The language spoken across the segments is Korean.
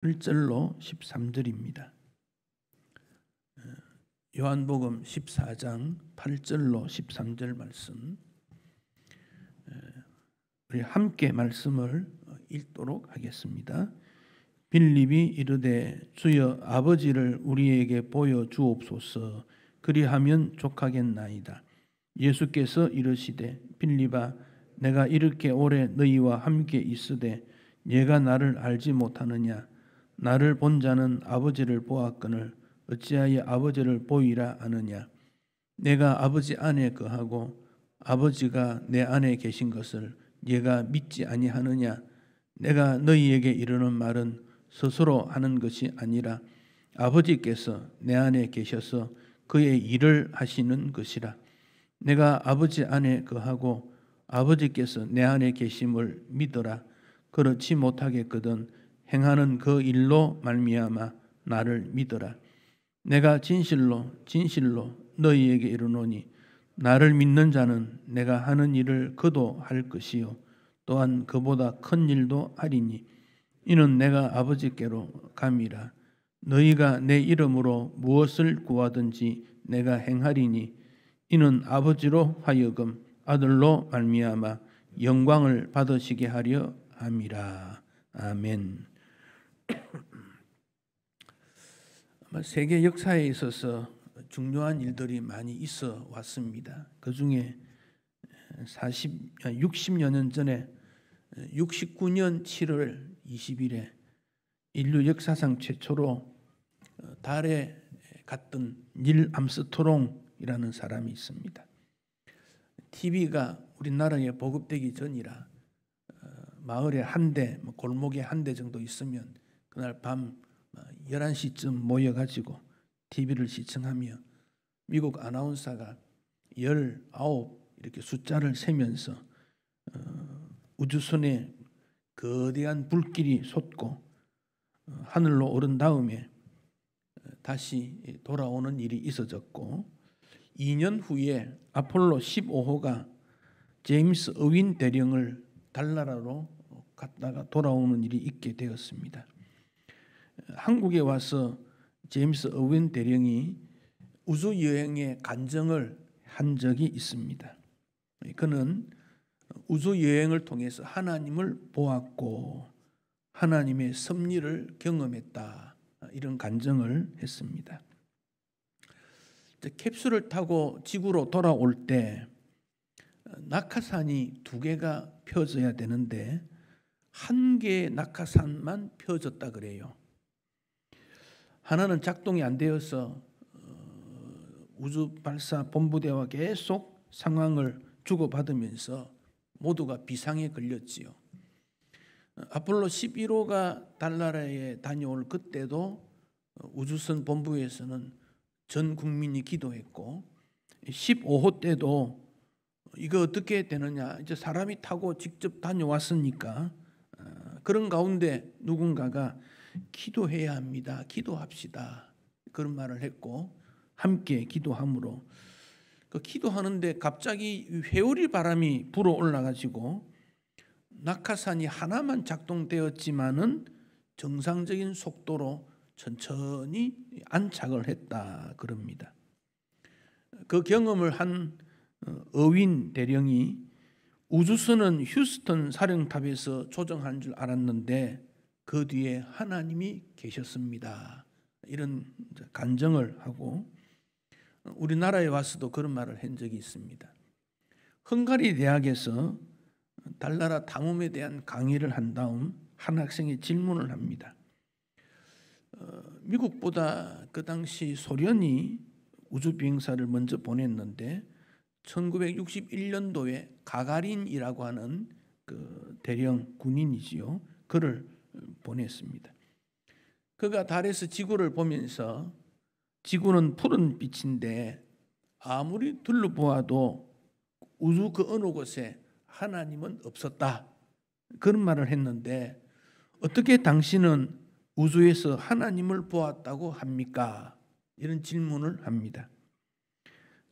1절로 13절입니다. 요한복음 14장 8절로 13절 말씀, 우리 함께 말씀을 읽도록 하겠습니다. 빌립이 이르되 주여 아버지를 우리에게 보여 주옵소서. 그리하면 족하겠나이다. 예수께서 이르시되 빌립아 내가 이렇게 오래 너희와 함께 있으되 네가 나를 알지 못하느냐. 나를 본 자는 아버지를 보았거늘 어찌하여 아버지를 보이라 하느냐. 내가 아버지 안에 거하고 아버지가 내 안에 계신 것을 네가 믿지 아니하느냐. 내가 너희에게 이르는 말은 스스로 하는 것이 아니라 아버지께서 내 안에 계셔서 그의 일을 하시는 것이라. 내가 아버지 안에 거하고 아버지께서 내 안에 계심을 믿어라. 그렇지 못하겠거든 행하는 그 일로 말미암아 나를 믿어라. 내가 진실로 너희에게 이르노니 나를 믿는 자는 내가 하는 일을 그도 할 것이요 또한 그보다 큰 일도 하리니 이는 내가 아버지께로 감이라. 너희가 내 이름으로 무엇을 구하든지 내가 행하리니 이는 아버지로 하여금 아들로 말미암아 영광을 받으시게 하려 함이라. 아멘. 세계 역사에 있어서 중요한 일들이 많이 있어 왔습니다. 그 중에 60여 년 전에 69년 7월 20일에 인류 역사상 최초로 달에 갔던 닐 암스트롱이라는 사람이 있습니다. TV가 우리나라에 보급되기 전이라 마을에 한 대, 골목에 한 대 정도 있으면 그날 밤 11시쯤 모여가지고 TV를 시청하며 미국 아나운서가 19 이렇게 숫자를 세면서 우주선에 거대한 불길이 솟고 하늘로 오른 다음에 다시 돌아오는 일이 있어졌고 2년 후에 아폴로 15호가 제임스 어윈 대령을 달나라로 갔다가 돌아오는 일이 있게 되었습니다. 한국에 와서 제임스 어윈 대령이 우주 여행의 간증을 한 적이 있습니다. 그는 우주 여행을 통해서 하나님을 보았고 하나님의 섭리를 경험했다, 이런 간증을 했습니다. 캡슐을 타고 지구로 돌아올 때 낙하산이 2개가 펴져야 되는데 1개의 낙하산만 펴졌다 그래요. 하나는 작동이 안 되어서 우주발사본부대와 계속 상황을 주고받으면서 모두가 비상에 걸렸지요. 아폴로 11호가 달나라에 다녀올 그때도 우주선 본부에서는 전 국민이 기도했고 15호 때도 이거 어떻게 되느냐, 이제 사람이 타고 직접 다녀왔으니까 그런 가운데 누군가가 기도해야 합니다, 기도합시다, 그런 말을 했고 함께 기도함으로 그 기도하는데 갑자기 회오리 바람이 불어 올라가지고 낙하산이 하나만 작동되었지만은 정상적인 속도로 천천히 안착을 했다 그럽니다. 그 경험을 한 어윈 대령이 우주선은 휴스턴 사령탑에서 조정한 줄 알았는데 그 뒤에 하나님이 계셨습니다, 이런 간증을 하고 우리나라에 와서도 그런 말을 한 적이 있습니다. 헝가리 대학에서 달나라 탐험에 대한 강의를 한 다음 한 학생이 질문을 합니다. 미국보다 그 당시 소련이 우주비행사를 먼저 보냈는데 1961년도에 가가린이라고 하는 그 대령 군인이지요, 그를 보냈습니다. 그가 달에서 지구를 보면서 지구는 푸른 빛인데 아무리 둘러보아도 우주 그 어느 곳에 하나님은 없었다, 그런 말을 했는데 어떻게 당신은 우주에서 하나님을 보았다고 합니까? 이런 질문을 합니다.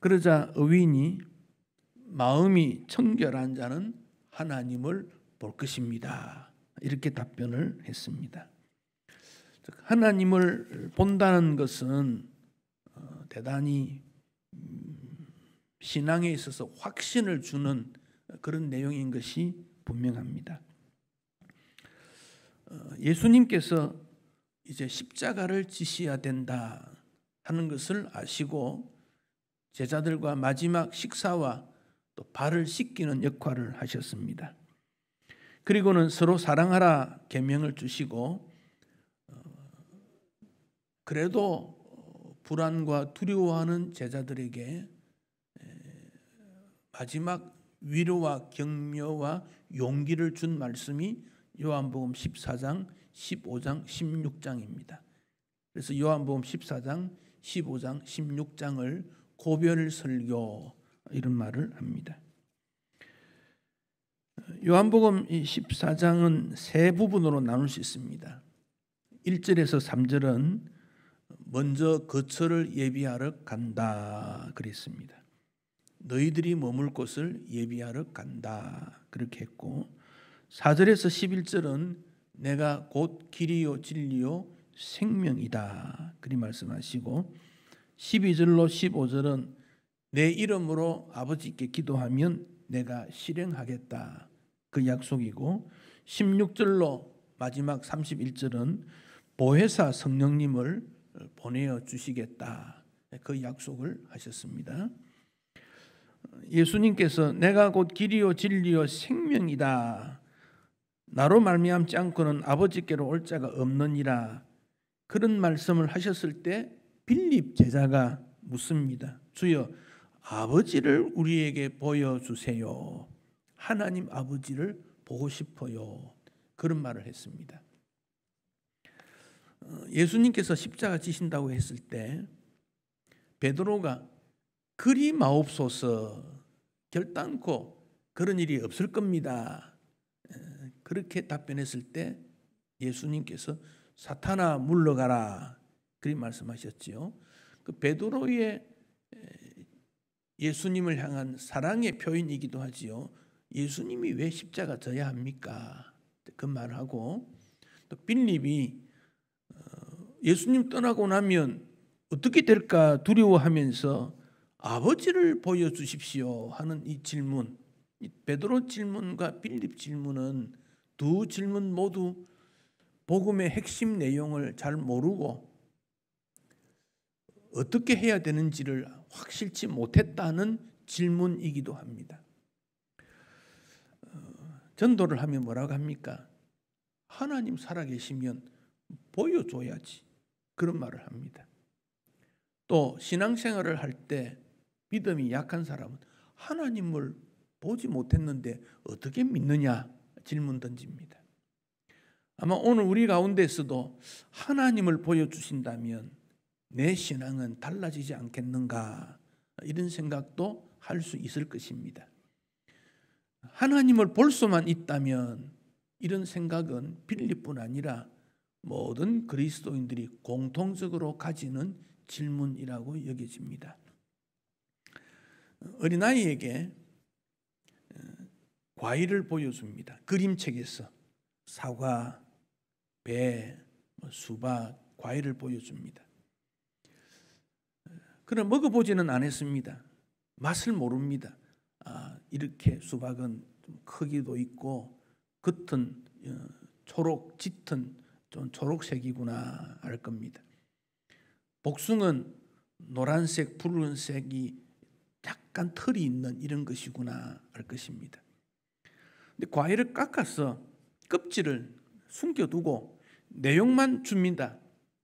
그러자 어윈이 마음이 청결한 자는 하나님을 볼 것입니다, 이렇게 답변을 했습니다. 하나님을 본다는 것은 대단히 신앙에 있어서 확신을 주는 그런 내용인 것이 분명합니다. 예수님께서 이제 십자가를 지셔야 된다 하는 것을 아시고 제자들과 마지막 식사와 또 발을 씻기는 역할을 하셨습니다. 그리고는 서로 사랑하라 계명을 주시고 그래도 불안과 두려워하는 제자들에게 마지막 위로와 격려와 용기를 준 말씀이 요한복음 14장, 15장, 16장입니다. 그래서 요한복음 14장, 15장, 16장을 고별 설교 이런 말을 합니다. 요한복음 14장은 세 부분으로 나눌 수 있습니다. 1절에서 3절은 먼저 거처를 예비하러 간다 그랬습니다. 너희들이 머물 곳을 예비하러 간다 그렇게 했고 4절에서 11절은 내가 곧 길이요 진리요 생명이다 그리 말씀하시고 12절로 15절은 내 이름으로 아버지께 기도하면 내가 실행하겠다 그 약속이고 16절로 마지막 31절은 보혜사 성령님을 보내어 주시겠다 그 약속을 하셨습니다. 예수님께서 내가 곧 길이요 진리요 생명이다 나로 말미암지 않고는 아버지께로 올 자가 없느니라 그런 말씀을 하셨을 때 빌립 제자가 묻습니다. 주여 아버지를 우리에게 보여주세요. 하나님 아버지를 보고 싶어요. 그런 말을 했습니다. 예수님께서 십자가 지신다고 했을 때 베드로가 그리 마옵소서 결단코 그런 일이 없을 겁니다. 그렇게 답변했을 때 예수님께서 사탄아 물러가라 그리 말씀하셨지요. 그 베드로의 예수님을 향한 사랑의 표현이기도 하지요. 예수님이 왜 십자가 져야 합니까? 그 말을 하고 또 빌립이 예수님 떠나고 나면 어떻게 될까 두려워하면서 아버지를 보여주십시오 하는 이 질문, 이 베드로 질문과 빌립 질문은 두 질문 모두 복음의 핵심 내용을 잘 모르고 어떻게 해야 되는지를 확실치 못했다는 질문이기도 합니다. 전도를 하면 뭐라고 합니까? 하나님 살아계시면 보여줘야지 그런 말을 합니다. 또 신앙생활을 할 때 믿음이 약한 사람은 하나님을 보지 못했는데 어떻게 믿느냐 질문 던집니다. 아마 오늘 우리 가운데서도 하나님을 보여주신다면 내 신앙은 달라지지 않겠는가 이런 생각도 할 수 있을 것입니다. 하나님을 볼 수만 있다면 이런 생각은 빌립뿐 아니라 모든 그리스도인들이 공통적으로 가지는 질문이라고 여겨집니다. 어린아이에게 과일을 보여줍니다. 그림책에서 사과, 배, 수박, 과일을 보여줍니다. 그러나 먹어보지는 않았습니다. 맛을 모릅니다. 이렇게 수박은 좀 크기도 있고 겉은 초록 짙은 좀 초록색이구나 알 겁니다. 복숭은 노란색, 붉은색이 약간 털이 있는 이런 것이구나 알 것입니다. 근데 과일을 깎아서 껍질을 숨겨두고 내용만 줍니다.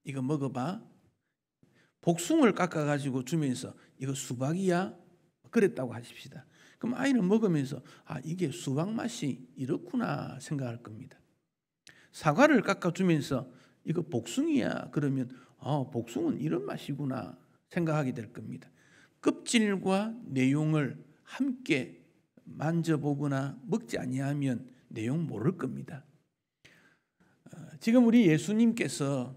이거 먹어봐. 복숭을 깎아가지고 주면서 이거 수박이야? 그랬다고 하십시다. 그럼 아이는 먹으면서 이게 수박 맛이 이렇구나 생각할 겁니다. 사과를 깎아주면서 이거 복숭이야 그러면 복숭은 이런 맛이구나 생각하게 될 겁니다. 껍질과 내용을 함께 만져보거나 먹지 아니하면 내용 모를 겁니다. 지금 우리 예수님께서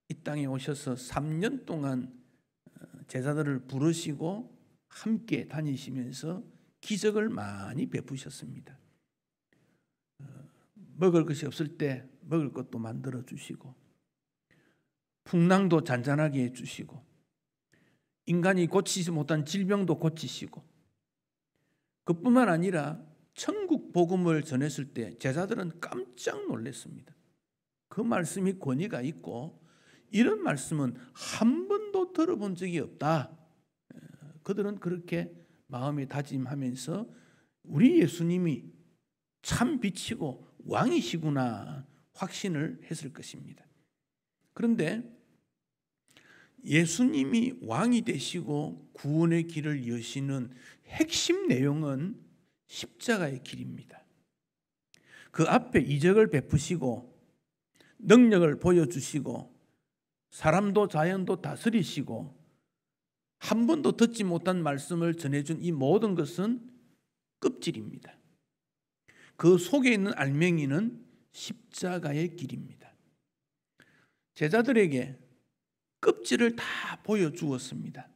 이 땅에 오셔서 3년 동안 제자들을 부르시고 함께 다니시면서 기적을 많이 베푸셨습니다. 먹을 것이 없을 때 먹을 것도 만들어 주시고 풍랑도 잔잔하게 해주시고 인간이 고치지 못한 질병도 고치시고, 그뿐만 아니라 천국 복음을 전했을 때 제자들은 깜짝 놀랐습니다. 그 말씀이 권위가 있고 이런 말씀은 한 번도 들어본 적이 없다. 그들은 그렇게 마음에 다짐하면서 우리 예수님이 참 빛이고 왕이시구나 확신을 했을 것입니다. 그런데 예수님이 왕이 되시고 구원의 길을 여시는 핵심 내용은 십자가의 길입니다. 그 앞에 이적을 베푸시고 능력을 보여주시고 사람도 자연도 다스리시고 한 번도 듣지 못한 말씀을 전해준 이 모든 것은 껍질입니다. 그 속에 있는 알맹이는 십자가의 길입니다. 제자들에게 껍질을 다 보여주었습니다.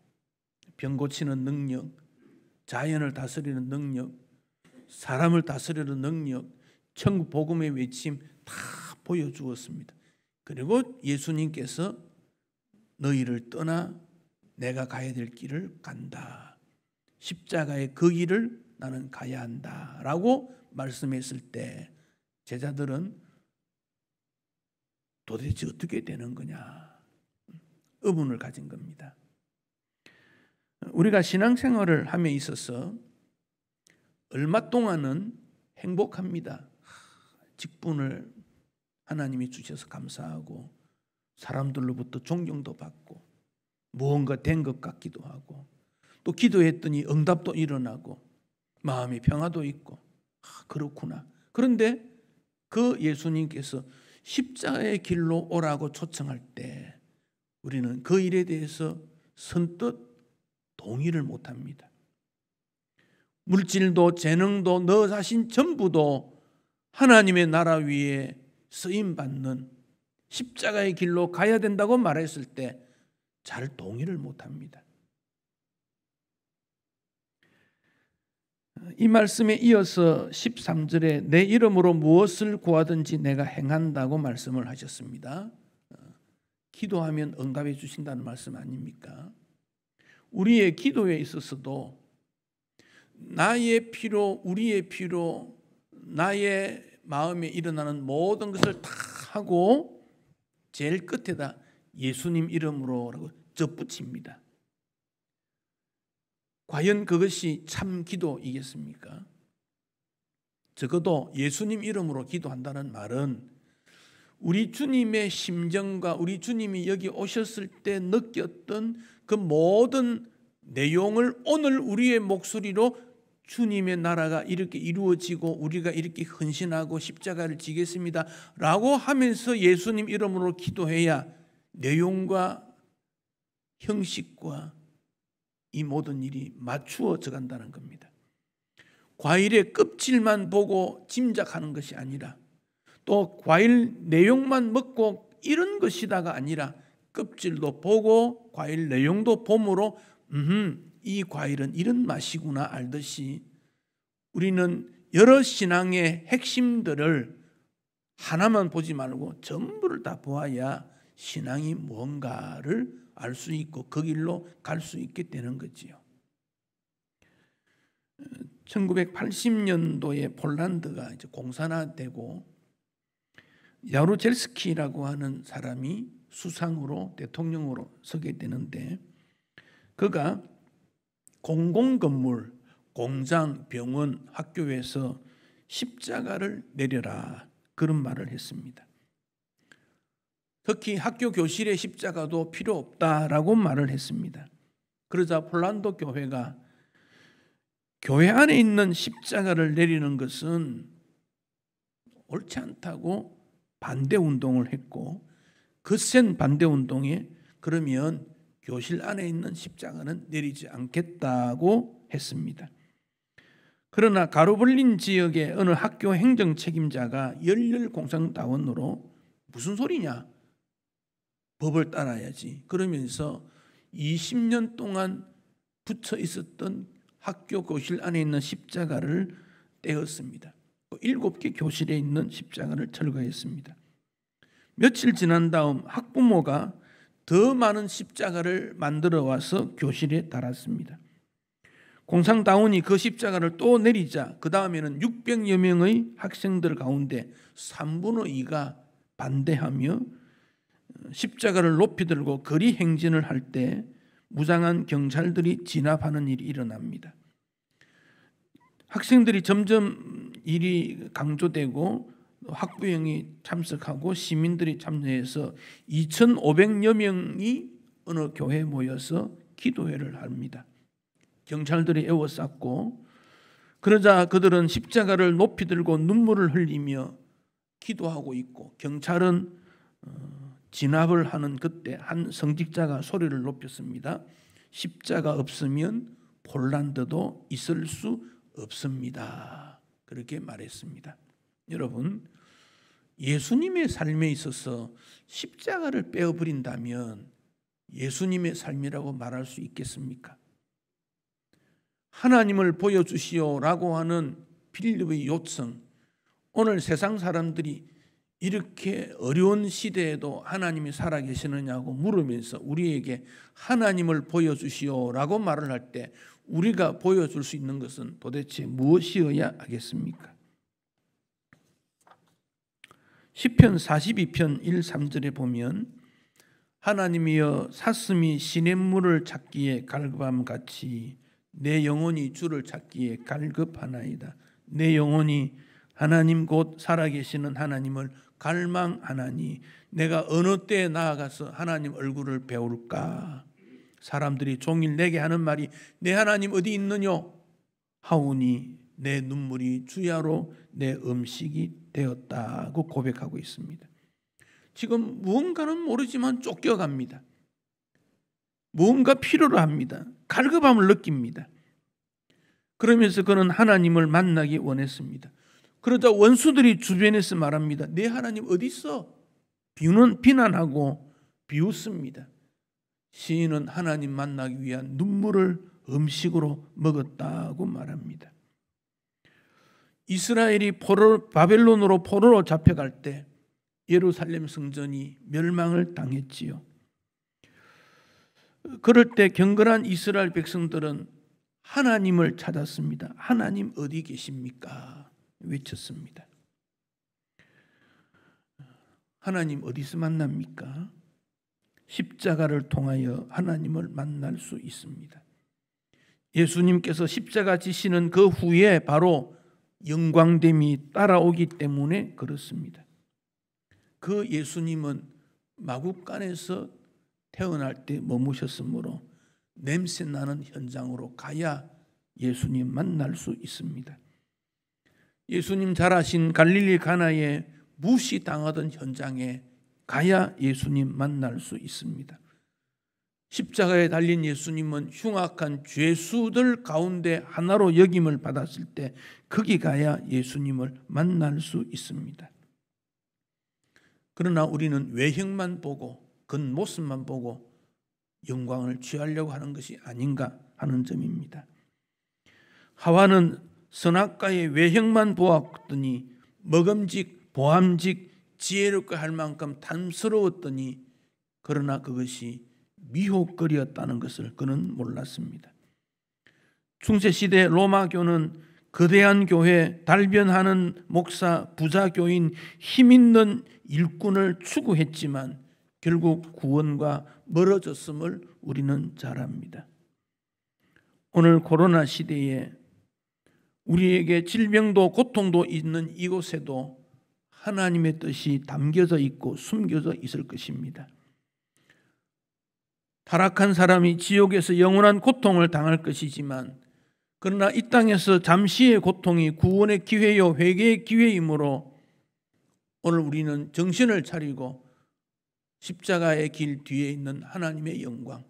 병 고치는 능력, 자연을 다스리는 능력, 사람을 다스리는 능력, 천국 복음의 외침 다 보여주었습니다. 그리고 예수님께서 너희를 떠나 내가 가야 될 길을 간다. 십자가의 그 길을 나는 가야 한다 라고 말씀했을 때 제자들은 도대체 어떻게 되는 거냐 의문을 가진 겁니다. 우리가 신앙생활을 함에 있어서 얼마 동안은 행복합니다. 직분을 하나님이 주셔서 감사하고 사람들로부터 존경도 받고 무언가 된 것 같기도 하고 또 기도했더니 응답도 일어나고 마음의 평화도 있고 그렇구나. 그런데 그 예수님께서 십자가의 길로 오라고 초청할 때 우리는 그 일에 대해서 선뜻 동의를 못합니다. 물질도 재능도 너 자신 전부도 하나님의 나라 위에 쓰임받는 십자가의 길로 가야 된다고 말했을 때 잘 동의를 못합니다. 이 말씀에 이어서 13절에 내 이름으로 무엇을 구하든지 내가 행한다고 말씀을 하셨습니다. 기도하면 응답해 주신다는 말씀 아닙니까? 우리의 기도에 있어서도 나의 필요, 우리의 필요, 나의 마음에 일어나는 모든 것을 다 하고 제일 끝에다 예수님 이름으로라고 접붙입니다. 과연 그것이 참 기도이겠습니까? 적어도 예수님 이름으로 기도한다는 말은 우리 주님의 심정과 우리 주님이 여기 오셨을 때 느꼈던 그 모든 내용을 오늘 우리의 목소리로 주님의 나라가 이렇게 이루어지고 우리가 이렇게 헌신하고 십자가를 지겠습니다 라고 하면서 예수님 이름으로 기도해야 내용과 형식과 이 모든 일이 맞추어져 간다는 겁니다. 과일의 껍질만 보고 짐작하는 것이 아니라 또 과일 내용만 먹고 이런 것이다가 아니라 껍질도 보고 과일 내용도 봄으로 이 과일은 이런 맛이구나 알듯이 우리는 여러 신앙의 핵심들을 하나만 보지 말고 전부를 다 보아야 신앙이 뭔가를 알 수 있고 그 길로 갈 수 있게 되는 거지요. 1980년도에 폴란드가 이제 공산화되고 야루젤스키라고 하는 사람이 수상으로 대통령으로 서게 되는데 그가 공공건물, 공장, 병원, 학교에서 십자가를 내려라 그런 말을 했습니다. 특히 학교 교실의 십자가도 필요 없다라고 말을 했습니다. 그러자 폴란드 교회가 교회 안에 있는 십자가를 내리는 것은 옳지 않다고 반대 운동을 했고 거센 반대 운동에 그러면 교실 안에 있는 십자가는 내리지 않겠다고 했습니다. 그러나 가로블린 지역의 어느 학교 행정 책임자가 열렬 공산당원으로 무슨 소리냐? 법을 따라야지. 그러면서 20년 동안 붙여 있었던 학교 교실 안에 있는 십자가를 떼었습니다. 7개 교실에 있는 십자가를 철거했습니다. 며칠 지난 다음 학부모가 더 많은 십자가를 만들어 와서 교실에 달았습니다. 공산당원이 그 십자가를 또 내리자 그 다음에는 600여 명의 학생들 가운데 3분의 2가 반대하며 십자가를 높이 들고 거리 행진을 할 때 무장한 경찰들이 진압하는 일이 일어납니다. 학생들이 점점 일이 강조되고 학부형이 참석하고 시민들이 참여해서 2,500여 명이 어느 교회에 모여서 기도회를 합니다. 경찰들이 에워쌌고 그러자 그들은 십자가를 높이 들고 눈물을 흘리며 기도하고 있고 경찰은 진압을 하는 그때 한 성직자가 소리를 높였습니다. 십자가 없으면 폴란드도 있을 수 없습니다. 그렇게 말했습니다. 여러분, 예수님의 삶에 있어서 십자가를 빼어버린다면 예수님의 삶이라고 말할 수 있겠습니까? 하나님을 보여주시오라고 하는 빌립의 요청, 오늘 세상 사람들이 이렇게 어려운 시대에도 하나님이 살아계시느냐고 물으면서 우리에게 하나님을 보여주시오라고 말을 할 때 우리가 보여줄 수 있는 것은 도대체 무엇이어야 하겠습니까? 시편 42편 1, 3절에 보면 하나님이여 사슴이 시냇물을 찾기에 갈급함같이 내 영혼이 주를 찾기에 갈급하나이다. 내 영혼이 하나님 곧 살아계시는 하나님을 갈망하나니 내가 어느 때에 나아가서 하나님 얼굴을 배울까? 사람들이 종일 내게 하는 말이 내 하나님 어디 있느냐 하오니 내 눈물이 주야로 내 음식이 되었다고 고백하고 있습니다. 지금 무언가는 모르지만 쫓겨갑니다. 무언가 필요로 합니다. 갈급함을 느낍니다. 그러면서 그는 하나님을 만나기 원했습니다. 그러자 원수들이 주변에서 말합니다. 내 하나님 어디 있어? 비난하고 비웃습니다. 시인은 하나님 만나기 위한 눈물을 음식으로 먹었다고 말합니다. 이스라엘이 바벨론으로 포로로 잡혀갈 때 예루살렘 성전이 멸망을 당했지요. 그럴 때 경건한 이스라엘 백성들은 하나님을 찾았습니다. 하나님 어디 계십니까? 외쳤습니다. 하나님 어디서 만납니까? 십자가를 통하여 하나님을 만날 수 있습니다. 예수님께서 십자가 지시는 그 후에 바로 영광됨이 따라오기 때문에 그렇습니다. 그 예수님은 마국간에서 태어날 때 머무셨으므로 냄새나는 현장으로 가야 예수님 만날 수 있습니다. 예수님 자라신 갈릴리 가나에 무시당하던 현장에 가야 예수님 만날 수 있습니다. 십자가에 달린 예수님은 흉악한 죄수들 가운데 하나로 여김을 받았을 때 거기 가야 예수님을 만날 수 있습니다. 그러나 우리는 외형만 보고 겉모습만 보고 영광을 취하려고 하는 것이 아닌가 하는 점입니다. 하와는 선악과의 외형만 보았더니 먹음직, 보암직, 지혜롭게 할 만큼 탐스러웠더니 그러나 그것이 미혹거리였다는 것을 그는 몰랐습니다. 중세시대 로마교는 거대한 교회, 달변하는 목사, 부자 교인, 힘있는 일꾼을 추구했지만 결국 구원과 멀어졌음을 우리는 잘 압니다. 오늘 코로나 시대에 우리에게 질병도 고통도 있는 이곳에도 하나님의 뜻이 담겨져 있고 숨겨져 있을 것입니다. 타락한 사람이 지옥에서 영원한 고통을 당할 것이지만 그러나 이 땅에서 잠시의 고통이 구원의 기회요 회개의 기회이므로 오늘 우리는 정신을 차리고 십자가의 길 뒤에 있는 하나님의 영광,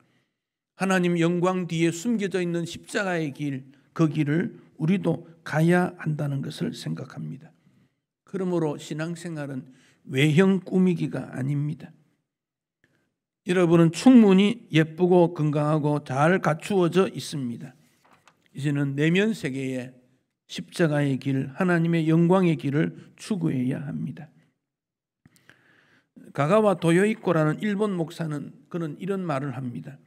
하나님 영광 뒤에 숨겨져 있는 십자가의 길, 그 길을 우리도 가야 한다는 것을 생각합니다. 그러므로 신앙생활은 외형 꾸미기가 아닙니다. 여러분은 충분히 예쁘고 건강하고 잘 갖추어져 있습니다. 이제는 내면 세계에 십자가의 길, 하나님의 영광의 길을 추구해야 합니다. 가가와 도요이코라는 일본 목사는 그는 이런 말을 합니다.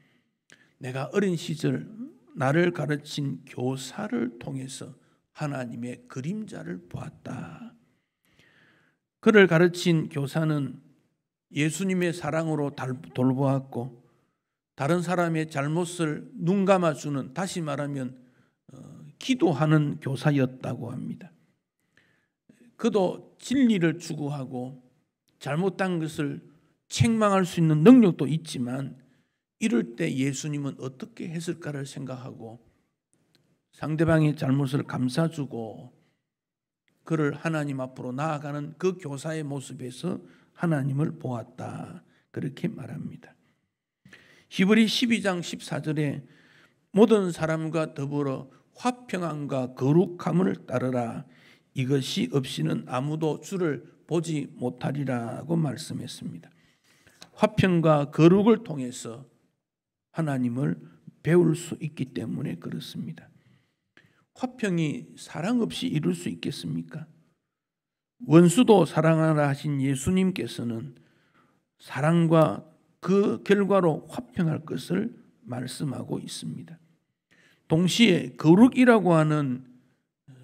내가 어린 시절 나를 가르친 교사를 통해서 하나님의 그림자를 보았다. 그를 가르친 교사는 예수님의 사랑으로 돌보았고 다른 사람의 잘못을 눈 감아주는, 다시 말하면 기도하는 교사였다고 합니다. 그도 진리를 추구하고 잘못한 것을 책망할 수 있는 능력도 있지만 이럴 때 예수님은 어떻게 했을까를 생각하고 상대방의 잘못을 감싸주고 그를 하나님 앞으로 나아가는 그 교사의 모습에서 하나님을 보았다. 그렇게 말합니다. 히브리 12장 14절에 모든 사람과 더불어 화평함과 거룩함을 따르라. 이것이 없이는 아무도 주를 보지 못하리라고 말씀했습니다. 화평과 거룩을 통해서 하나님을 배울 수 있기 때문에 그렇습니다. 화평이 사랑 없이 이룰 수 있겠습니까? 원수도 사랑하라 하신 예수님께서는 사랑과 그 결과로 화평할 것을 말씀하고 있습니다. 동시에 거룩이라고 하는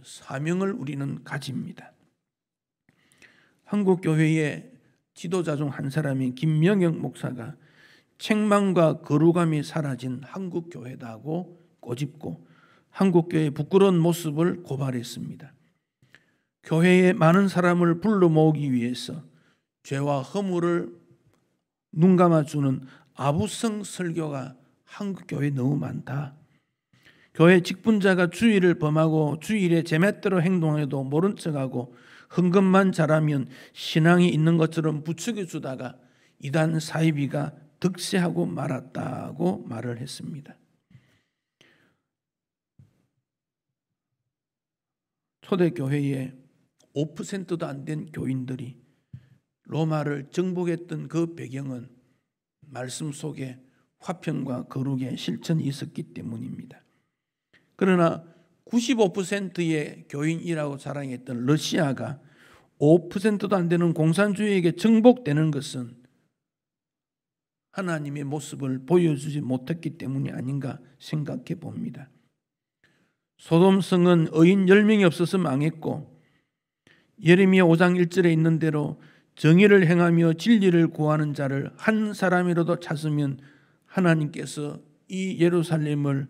사명을 우리는 가집니다. 한국교회의 지도자 중 한 사람인 김명영 목사가 책망과 거룩함이 사라진 한국교회다고 꼬집고 한국교회의 부끄러운 모습을 고발했습니다. 교회에 많은 사람을 불러 모으기 위해서 죄와 허물을 눈감아주는 아부성 설교가 한국교회에 너무 많다. 교회 직분자가 주일을 범하고 주일에 제멋대로 행동해도 모른 척하고 헌금만 잘하면 신앙이 있는 것처럼 부추겨주다가 이단 사이비가 득세하고 말았다고 말을 했습니다. 초대교회에 5%도 안 된 교인들이 로마를 정복했던 그 배경은 말씀 속에 화평과 거룩의 실천이 있었기 때문입니다. 그러나 95%의 교인이라고 자랑했던 러시아가 5%도 안 되는 공산주의에게 정복되는 것은 하나님의 모습을 보여주지 못했기 때문이 아닌가 생각해 봅니다. 소돔성은 의인 10명이 없어서 망했고 예레미야 5장 1절에 있는 대로 정의를 행하며 진리를 구하는 자를 한 사람이라도 찾으면 하나님께서 이 예루살렘을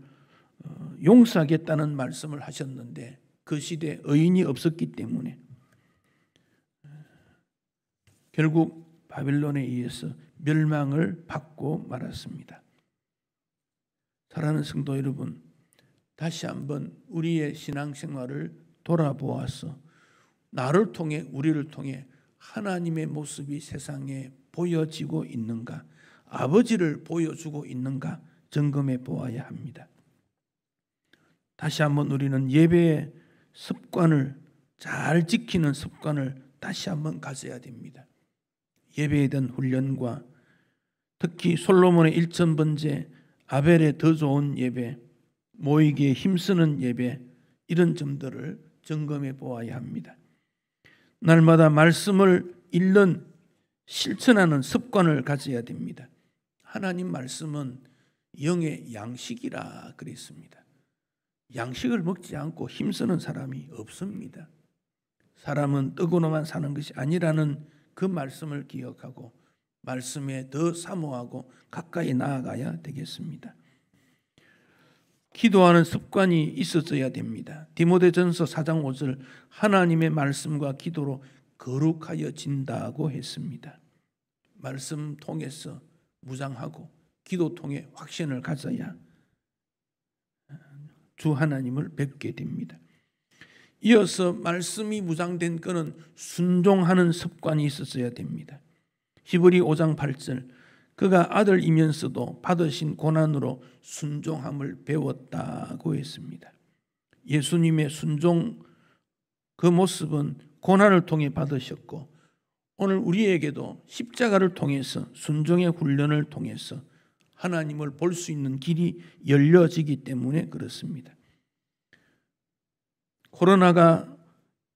용서하겠다는 말씀을 하셨는데 그 시대에 의인이 없었기 때문에 결국 바빌론에 의해서 멸망을 받고 말았습니다. 사랑하는 성도 여러분, 다시 한번 우리의 신앙생활을 돌아보아서 나를 통해 우리를 통해 하나님의 모습이 세상에 보여지고 있는가, 아버지를 보여주고 있는가 점검해 보아야 합니다. 다시 한번 우리는 예배의 습관을 잘 지키는 습관을 다시 한번 가져야 됩니다. 예배에 대한 훈련과 특히 솔로몬의 1,000번째 아벨의 더 좋은 예배, 모이기에 힘쓰는 예배, 이런 점들을 점검해 보아야 합니다. 날마다 말씀을 읽는 실천하는 습관을 가져야 됩니다. 하나님 말씀은 영의 양식이라 그랬습니다. 양식을 먹지 않고 힘쓰는 사람이 없습니다. 사람은 떡으로만 사는 것이 아니라는 그 말씀을 기억하고 말씀에 더 사모하고 가까이 나아가야 되겠습니다. 기도하는 습관이 있어져야 됩니다. 디모데전서 4장 5절 하나님의 말씀과 기도로 거룩하여진다고 했습니다. 말씀 통해서 무장하고 기도 통해 확신을 가져야 주 하나님을 뵙게 됩니다. 이어서 말씀이 무장된 것은 순종하는 습관이 있었어야 됩니다. 히브리 5장 8절 그가 아들이면서도 받으신 고난으로 순종함을 배웠다고 했습니다. 예수님의 순종 그 모습은 고난을 통해 받으셨고 오늘 우리에게도 십자가를 통해서 순종의 훈련을 통해서 하나님을 볼 수 있는 길이 열려지기 때문에 그렇습니다. 코로나가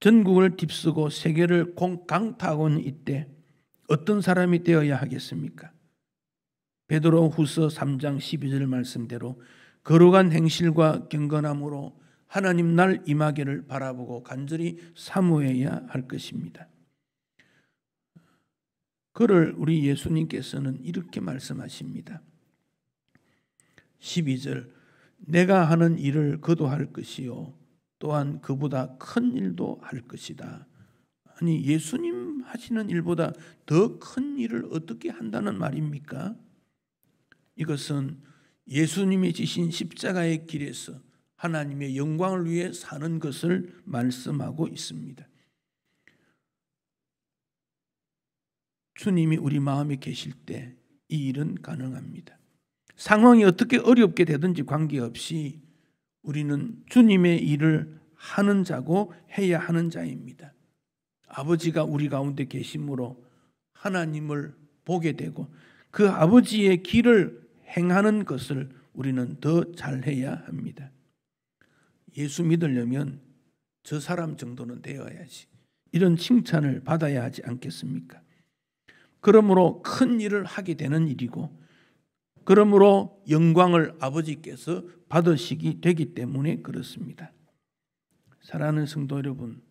전국을 휩쓰고 세계를 강타하고 있는 이때 어떤 사람이 되어야 하겠습니까? 베드로후서 3장 12절 말씀대로 거룩한 행실과 경건함으로 하나님 날 임하기를 바라보고 간절히 사모해야 할 것입니다. 그를 우리 예수님께서는 이렇게 말씀하십니다. 12절 내가 하는 일을 그도 할 것이요 또한 그보다 큰 일도 할 것이다. 아니 예수님 하시는 일보다 더 큰 일을 어떻게 한다는 말입니까? 이것은 예수님이 지신 십자가의 길에서 하나님의 영광을 위해 사는 것을 말씀하고 있습니다. 주님이 우리 마음에 계실 때 이 일은 가능합니다. 상황이 어떻게 어렵게 되든지 관계없이 우리는 주님의 일을 하는 자고 해야 하는 자입니다. 아버지가 우리 가운데 계심으로 하나님을 보게 되고 그 아버지의 길을 행하는 것을 우리는 더 잘해야 합니다. 예수 믿으려면 저 사람 정도는 되어야지 이런 칭찬을 받아야 하지 않겠습니까? 그러므로 큰 일을 하게 되는 일이고 그러므로 영광을 아버지께서 받으시기 되기 때문에 그렇습니다. 사랑하는 성도 여러분,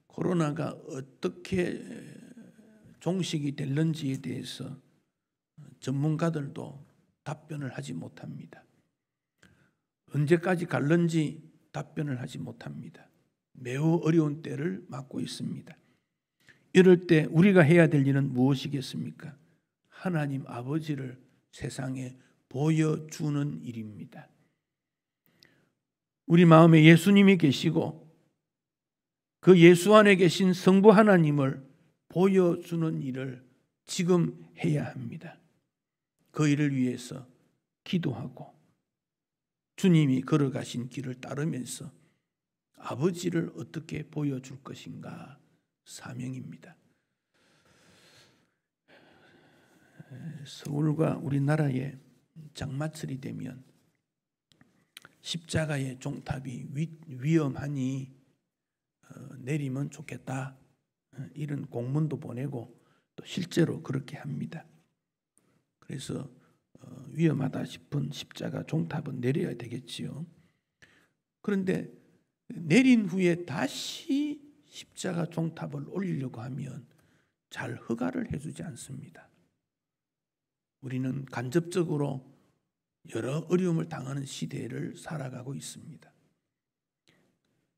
코로나가 어떻게 종식이 될는지에 대해서 전문가들도 답변을 하지 못합니다. 언제까지 갈는지 답변을 하지 못합니다. 매우 어려운 때를 맞고 있습니다. 이럴 때 우리가 해야 될 일은 무엇이겠습니까? 하나님 아버지를 세상에 보여주는 일입니다. 우리 마음에 예수님이 계시고 그 예수 안에 계신 성부 하나님을 보여주는 일을 지금 해야 합니다. 그 일을 위해서 기도하고 주님이 걸어가신 길을 따르면서 아버지를 어떻게 보여줄 것인가 사명입니다. 서울과 우리나라에 장마철이 되면 십자가의 종탑이 위험하니 내리면 좋겠다 이런 공문도 보내고 또 실제로 그렇게 합니다. 그래서 위험하다 싶은 십자가 종탑은 내려야 되겠지요. 그런데 내린 후에 다시 십자가 종탑을 올리려고 하면 잘 허가를 해주지 않습니다. 우리는 간접적으로 여러 어려움을 당하는 시대를 살아가고 있습니다.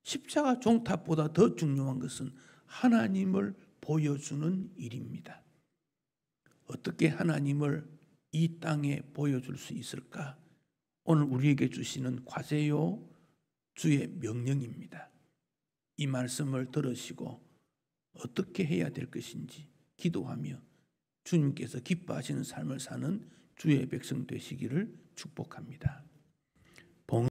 십자가 종탑보다 더 중요한 것은 하나님을 보여주는 일입니다. 어떻게 하나님을 이 땅에 보여줄 수 있을까? 오늘 우리에게 주시는 과제요 주의 명령입니다. 이 말씀을 들으시고 어떻게 해야 될 것인지 기도하며 주님께서 기뻐하시는 삶을 사는 주의 백성 되시기를 축복합니다.